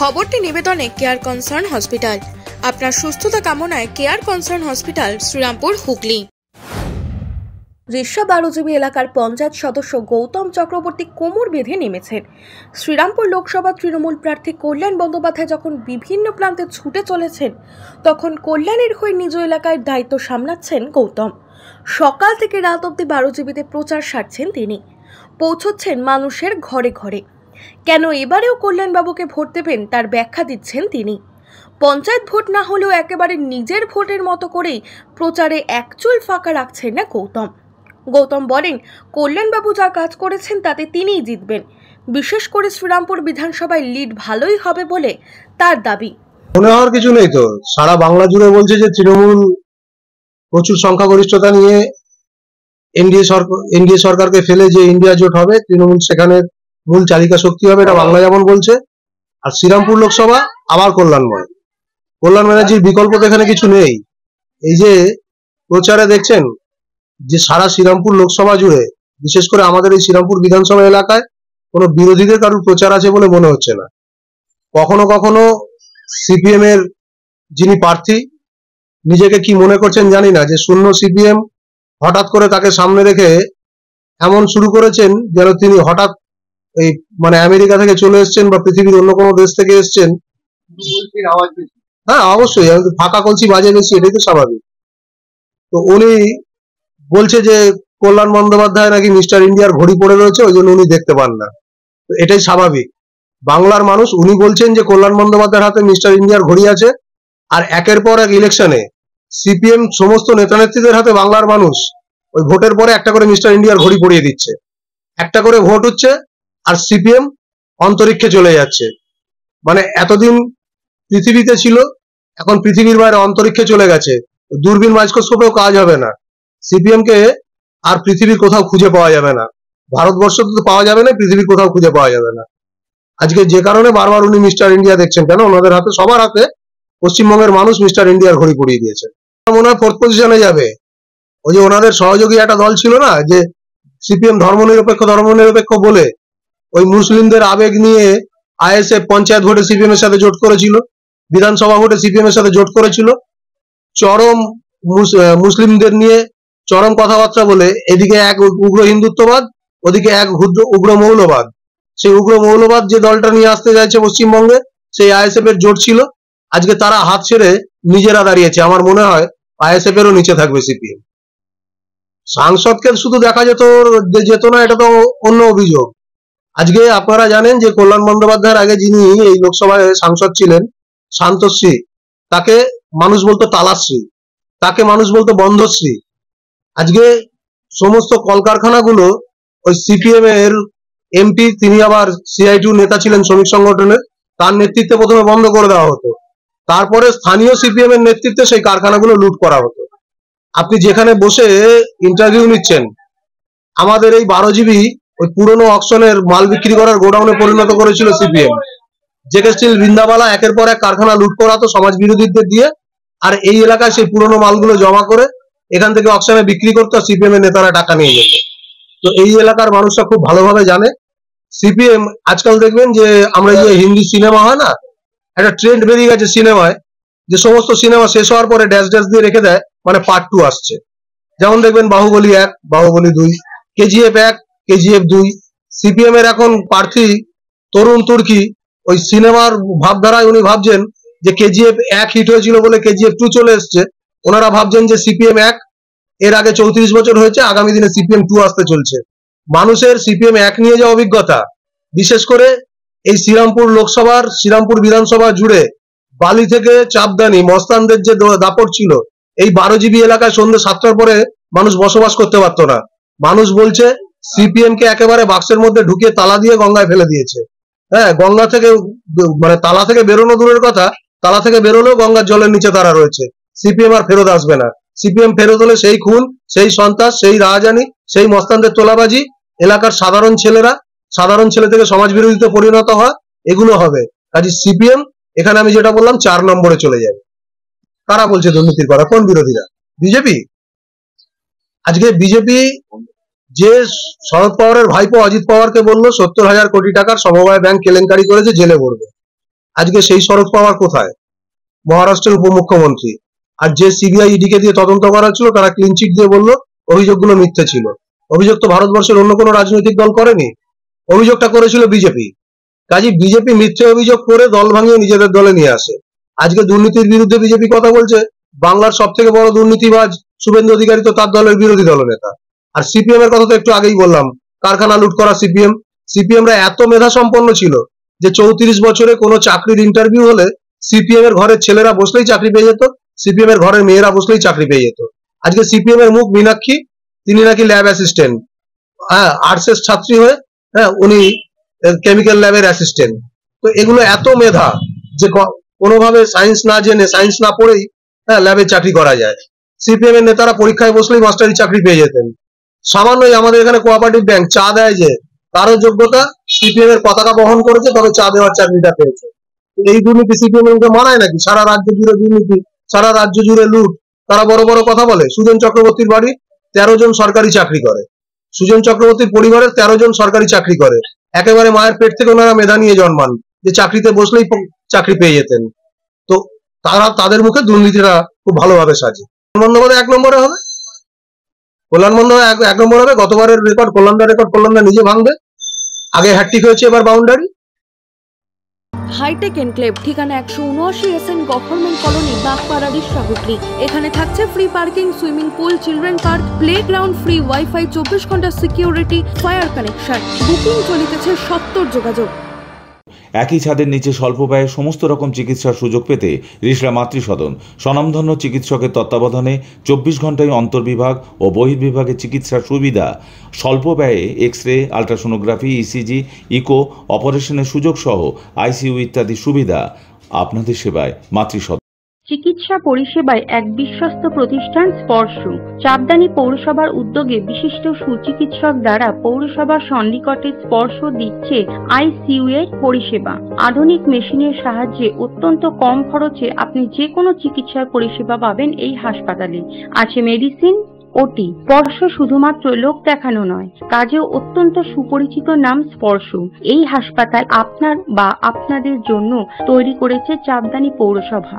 খবরটি নিবেদনে care concern hospital. আপনার সুস্থতা কামনায় care concern hospital, Serampore, Hooghly. Rishra 12 GB এলাকার পঞ্চায়েত সদস্য গৌতম চক্রবর্তী কোমর বেঁধে নেমেছেন। শ্রীরামপুর লোকসভা তৃণমূল প্রার্থী কল্যাণ বন্দ্যোপাধ্যায় যখন বিভিন্ন প্রান্তে ছুটে চলেছেন, তখন কল্যাণের হয়ে নিজ এলাকায় দায়িত্ব সামলাচ্ছেন গৌতম। সকাল থেকে রাত অবধি 12 জিবিতে প্রচার সারছেন তিনি, পৌঁছচ্ছেন মানুষের ঘরে ঘরে। কেন এবারেও কল্যাণবাবুকে ভোট দেবেন তার ব্যাখ্যা দিচ্ছেন তিনি। পঞ্চায়েত ভোট না হলেও একেবারে নিজের ভোটের মতো করেই প্রচারে একচুল ফাঁকা রাখছেন না গৌতম। গৌতম বলেন, কল্যাণবাবু যা কাজ করেছেন তাতে তিনিই জিতবেন। বিশেষ করে শ্রীরামপুর বিধানসভায় লিড ভালোই হবে বলে তার দাবি। মনে হওয়ার কিছু নেই তো, সারা বাংলা জুড়ে বলছে যে তৃণমূল প্রচুর সংখ্যাগরিষ্ঠতা নিয়ে এনডিএ সরকারকে ফেলে যে ইন্ডিয়া জোট হবে, তৃণমূল সেখানে মূল চালিকা শক্তি হবে, এটা বাংলা যেমন বলছে। আর শ্রীরামপুর লোকসভা আবার কল্যাণ ব্যানার্জির বিকল্প তো এখানে কিছু নেই। এই যে প্রচারে দেখছেন যে সারা শ্রীরামপুর লোকসভা জুড়ে, বিশেষ করে আমাদের এই শ্রীরামপুর বিধানসভা এলাকায় কোনো বিরোধীদের কারোর প্রচার আছে বলে মনে হচ্ছে না। কখনো কখনো সিপিএম এর যিনি প্রার্থী নিজেকে কি মনে করছেন জানি না, যে শূন্য সিপিএম হঠাৎ করে তাকে সামনে রেখে এমন শুরু করেছেন যেন তিনি হঠাৎ এই আমেরিকা থেকে চলে এসছেন বা পৃথিবীর অন্য কোনো দেশ থেকে এসছেন। হ্যাঁ, অবশ্যই ফাঁকা কলসি বাজে বেশি, এটাই তো স্বাভাবিক। তো উনি বলছে যে কল্যাণ বন্দ্যোপাধ্যায় নাকি মিস্টার ইন্ডিয়ার ঘড়ি পড়ে রয়েছে, ওই জন্য উনি দেখতে পান না। তো এটাই স্বাভাবিক। বাংলার মানুষ, উনি বলছেন যে কল্যাণ বন্দ্যোপাধ্যায়ের হাতে মিস্টার ইন্ডিয়ার ঘড়ি আছে, আর একের পর এক ইলেকশনে সিপিএম সমস্ত নেতা নেত্রীদের হাতে বাংলার মানুষ ওই ভোটের পরে একটা করে মিস্টার ইন্ডিয়ার ঘড়ি পড়িয়ে দিচ্ছে। একটা করে ভোট হচ্ছে আর সিপিএম অন্তরিক্ষে চলে যাচ্ছে। এতদিন পৃথিবীতে ছিল, এখন পৃথিবীর বাইরে অন্তরিক্ষে চলে গেছে। দূরবীন মাইক্রোস্কোপেও কাজ হবে না। সিপিএম কে আর পৃথিবীর কোথাও খুঁজে পাওয়া যাবে না, ভারতবর্ষ তো পাওয়া যাবে না, পৃথিবীর কোথাও খুঁজে পাওয়া যাবে না। আজকে যে কারণে বারবার উনি মিস্টার ইন্ডিয়া দেখছেন, কেন ওনাদের হাতে, সবার হাতে পশ্চিমবঙ্গের মানুষ মিস্টার ইন্ডিয়ার ঘড়ি পড়িয়ে দিয়েছে। মনে হয় ফোর্থ পজিশনে যাবে। ওই যে ওনাদের সহযোগী একটা দল ছিল না, যে সিপিএম ধর্মনিরপেক্ষ বলে ওই মুসলিমদের আবেগ নিয়ে আইএসএফ পঞ্চায়েত ভোটে সিপিএম এর সাথে জোট করেছিল, বিধানসভা ভোটে সিপিএম এর সাথে জোট করেছিল। চরম মুসলিমদের নিয়ে চরম কথাবার্তা বলে এদিকে এক উগ্র হিন্দুত্ববাদ, ওদিকে এক উগ্র মৌলবাদ। সেই উগ্র মৌলবাদ যে দলটা নিয়ে আসতে চাইছে পশ্চিমবঙ্গে, সেই আইএসএফ এর জোট ছিল। আজকে তারা হাত ছেড়ে নিজেরা দাঁড়িয়েছে। আমার মনে হয় আইএসএফ এরও নিচে থাকবে সিপিএম। সাংসদকে শুধু দেখা যেত না, এটা তো অন্য অভিযোগ। আজকে আপনারা জানেন যে কল্যাণ বন্দ্যোপাধ্যায়ের আগে যিনি এই লোকসভায় সাংসদ ছিলেন, শান্তশ্রী, তাকে মানুষ বলতো তালাশ্রী, তাকে মানুষ বলতো বন্ধশ্রী। আজকে সমস্ত কলকারখানাগুলো ওই সিপিএম এর এমপি, তিনি আবার সিআইটিউ নেতা ছিলেন শ্রমিক সংগঠনের, তার নেতৃত্বে প্রথমে বন্ধ করে দেওয়া হতো। তারপরে স্থানীয় সিপিএম এর নেতৃত্বে সেই কারখানাগুলো লুট করা হতো। আপনি যেখানে বসে ইন্টারভিউ নিচ্ছেন, আমাদের এই 12 জিবি ওই পুরনো অকশনের মাল বিক্রি করার গোডাউনে পরিণত করেছিল সিপিএম। জেকে স্টিল, বৃন্দাবালা, একের পর এক কারখানা লুট করা হতো সমাজ বিরোধীদের দিয়ে। আর এই এলাকায় সেই পুরনো মালগুলো জমা করে এখান থেকে অকশনে বিক্রি করতো, সিপিএম এর নেতারা টাকা নিয়ে যেত। তো এই এলাকার মানুষরা খুব ভালোভাবে জানে সিপিএম। আজকাল দেখবেন যে আমরা যে হিন্দি সিনেমা হয় না, একটা ট্রেন্ড বেরিয়ে গেছে সিনেমায়, যে সমস্ত সিনেমা শেষ হওয়ার পরে ড্যাশ ড্যাশ দিয়ে রেখে দেয়, পার্ট 2 আসছে। যেমন দেখবেন বাহুবলী 1, বাহুবলী 2, কেজিএফ 1, কেজিএফ 2। সিপিএম এর এখন প্রার্থী তরুণ তুর্কি ওই সিনেমার ভাবধারায় উনি ভাবছেন যে কেজিএফ 1 হিট হয়েছিল বলে কেজিএফ 2 চলে এসছে। ওনারা ভাবছেন যে সিপিএম 1 এর আগে 34 বছর হয়েছে, আগামী দিনে সিপিএম 2 আসতে চলছে। মানুষের সিপিএম 1 নিয়ে যে অভিজ্ঞতা, বিশেষ করে এই শ্রীরামপুর বিধানসভা জুড়ে বালি থেকে চাপদানি মস্তানদের যে দাপট ছিল, এই 12 জিবি এলাকায় সন্ধ্যে 7টার পরে মানুষ বসবাস করতে পারতো না। মানুষ বলছে সিপিএম কে একেবারে বাক্সের মধ্যে ঢুকিয়ে তালা দিয়ে গঙ্গায় ফেলে দিয়েছে। হ্যাঁ, গঙ্গা থেকে তালা থেকে বেরোনো দূরের কথা, তালা থেকে বেরোলেও গঙ্গার জলের নিচে তারা রয়েছে। সিপিএম আর ফেরত আসবে না। সিপিএম ফেরত হলে সেই খুন, সেই সন্ত্রাস, সেই রাহাজানি, সেই মস্তানদের তোলাবাজি, এলাকার সাধারণ ছেলে থেকে সমাজ বিরোধীতে পরিণত হয়, এগুলো হবে। কাজে সিপিএম এখানে, আমি যেটা বললাম, 4 নম্বরে চলে যাবে। কারা বলছে দুর্নীতির কথা? কোন বিরোধীরা? বিজেপি। আজকে বিজেপি যে শরদ পাওয়ারের ভাইপো অজিত পাওয়ারকে বললো 70,000 কোটি টাকার সমবায় ব্যাংক কেলেঙ্কারি করেছে, জেলে ভরবে। আজকে সেই শরৎ পাওয়ার কোথায়? মহারাষ্ট্রের উপমুখ্যমন্ত্রী। আর যে সিবিআই ইডিকে দিয়ে তদন্ত করা ছিল তারা ক্লিন চিট দিয়ে বললো অভিযোগগুলো মিথ্যে ছিল। অভিযোগ তো ভারতবর্ষের অন্য কোনো রাজনৈতিক দল করেনি, অভিযোগটা করেছিল বিজেপি। কাজে বিজেপি মিথ্যে অভিযোগ করে দল ভাঙিয়ে নিজেদের দলে নিয়ে আসে। আজকে দুর্নীতির বিরুদ্ধে বিজেপি কথা বলছে, বাংলার সব থেকে বড় দুর্নীতিবাজ শুভেন্দু অধিকারী তো তার দলের বিরোধী দলনেতা। আর সিপিএম এর কথা তো একটু আগেই বললাম, কারখানা লুট করা সিপিএমরা এত মেধা সম্পন্ন ছিল যে 34 বছরে কোনো চাকরির ইন্টারভিউ হলে সিপিএম এর ঘরের ছেলেরা বসলেই চাকরি পেয়ে যেত, সিপিএম এর ঘরের মেয়েরা বসলেই চাকরি পেয়ে যেত। আজকে সিপিএম এর মুখ মীনাক্ষী, তিনি নাকি ল্যাব অ্যাসিস্ট্যান্ট, হ্যাঁ আর্টসের ছাত্রী হয়ে, হ্যাঁ উনি কেমিক্যাল ল্যাবের অ্যাসিস্ট্যান্ট। তো এগুলো এত মেধা যে কোনোভাবে সায়েন্স না জেনে, সায়েন্স না পড়েই হ্যাঁ ল্যাবে চাকরি করা যায়। সিপিএম এর নেতারা পরীক্ষায় বসলেই মাস্টারি চাকরি পেয়ে যেতেন। সামান্যই আমাদের এখানে কোঅপারেটিভ ব্যাংক চা দেয় যে কারো যোগ্যতা সিপিএম এর পতাকা বহন করেছে তবে চা দেওয়ার চাকরিটা পেয়েছে। এই দুর্নীতি সিপিএম এর মানায় নাকি? সারা রাজ্য জুড়ে দুর্নীতি, সারা রাজ্য জুড়ে লুট, তারা বড় বড় কথা বলে। সুজন চক্রবর্তীর বাড়ি 13 জন সরকারি চাকরি করে, সুজন চক্রবর্তীর পরিবারের 13 জন সরকারি চাকরি করে। একেবারে মায়ের পেট থেকে ওনারা মেধা নিয়ে জন্মান, যে চাকরিতে বসলেই চাকরি পেয়ে যেতেন। তো তারা তাদের মুখে দুর্নীতিটা খুব ভালোভাবে সাজে। বন্দ্যোপাধ্যায় 1 নম্বরে হবে, কল্যাণ বন্দ্যোপাধ্যায় 1 নম্বর হবে। গতবারের রেকর্ড কল্যাণদা নিজে ভাঙবে। আগে হ্যাট্রিক হয়েছে, এবার বাউন্ডারি। হাইটেক এনক্লেভ, ঠিকানা 179 SN গভর্নমেন্ট কলোনি, বাগপাড়ারি, শাহপুর। এখানে থাকছে free parking, swimming pool, children park, playground, free wifi, 24 ঘন্টা সিকিউরিটি, ফায়ার কানেকশন। বুকিং চলিতেছে, 70 যোগাযোগ। একই ছাদের নিচে স্বল্প ব্যয়ে সমস্ত রকম চিকিৎসার সুযোগ পেতে রিষড়া মাতৃসদন স্বনামধন্য চিকিৎসকের তত্ত্বাবধানে 24 ঘন্টায় অন্তর্বিভাগ ও বহির্বিভাগে চিকিৎসার সুবিধা, স্বল্প ব্যয়ে X ray, ultrasonography, ECG, eco অপারেশনের সুযোগ সহ আইসিইউ ইত্যাদি সুবিধা। আপনাদের সেবায় মাতৃসদন। চিকিৎসা পরিষেবায় এক বিশ্বস্ত প্রতিষ্ঠান স্পর্শ। চাপদানি পৌরসভার উদ্যোগে বিশিষ্ট সুচিকিৎসক দ্বারা পৌরসভার সন্নিকটে স্পর্শ দিচ্ছে আইসিইউ এর পরিষেবা। আধুনিক মেশিনের সাহায্যে অত্যন্ত কম খরচে আপনি যে কোনো চিকিৎসার পরিষেবা পাবেন এই হাসপাতালে। আছে মেডিসিন, ওটি। স্পর্শ শুধুমাত্র লোক দেখানো নয়, কাজেও অত্যন্ত সুপরিচিত নাম স্পর্শ। এই হাসপাতাল আপনার বা আপনাদের জন্য তৈরি করেছে চাপদানি পৌরসভা।